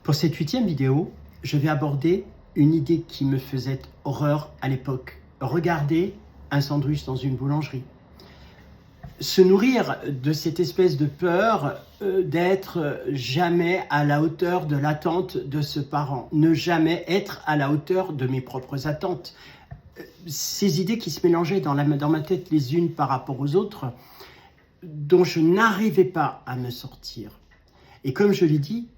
Pour cette 8e vidéo, je vais aborder une idée qui me faisait horreur à l'époque. Regarder un sandwich dans une boulangerie. Se nourrir de cette espèce de peur d'être jamais à la hauteur de l'attente de ce parent. Ne jamais être à la hauteur de mes propres attentes. Ces idées qui se mélangeaient dans ma tête les unes par rapport aux autres, dont je n'arrivais pas à me sortir. Et comme je l'ai dit,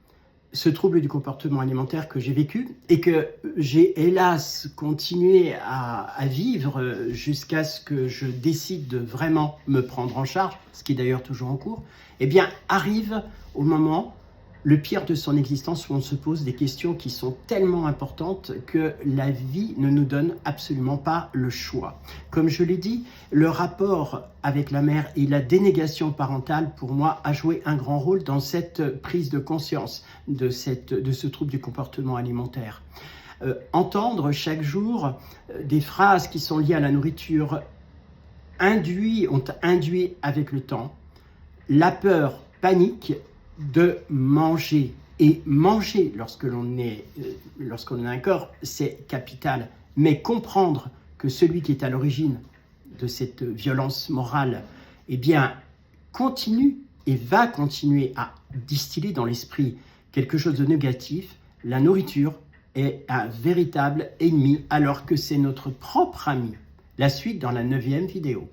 ce trouble du comportement alimentaire que j'ai vécu et que j'ai hélas continué à vivre jusqu'à ce que je décide de vraiment me prendre en charge, ce qui est d'ailleurs toujours en cours, eh bien arrive au moment le pire de son existence où on se pose des questions qui sont tellement importantes que la vie ne nous donne absolument pas le choix. Comme je l'ai dit, le rapport avec la mère et la dénégation parentale, pour moi, a joué un grand rôle dans cette prise de conscience de ce trouble du comportement alimentaire. Entendre chaque jour des phrases qui sont liées à la nourriture ont induit avec le temps la peur panique de manger. Et manger lorsque l'on a un corps, c'est capital. Mais comprendre que celui qui est à l'origine de cette violence morale, eh bien, continue et va continuer à distiller dans l'esprit quelque chose de négatif, la nourriture est un véritable ennemi alors que c'est notre propre ami. La suite dans la 9e vidéo.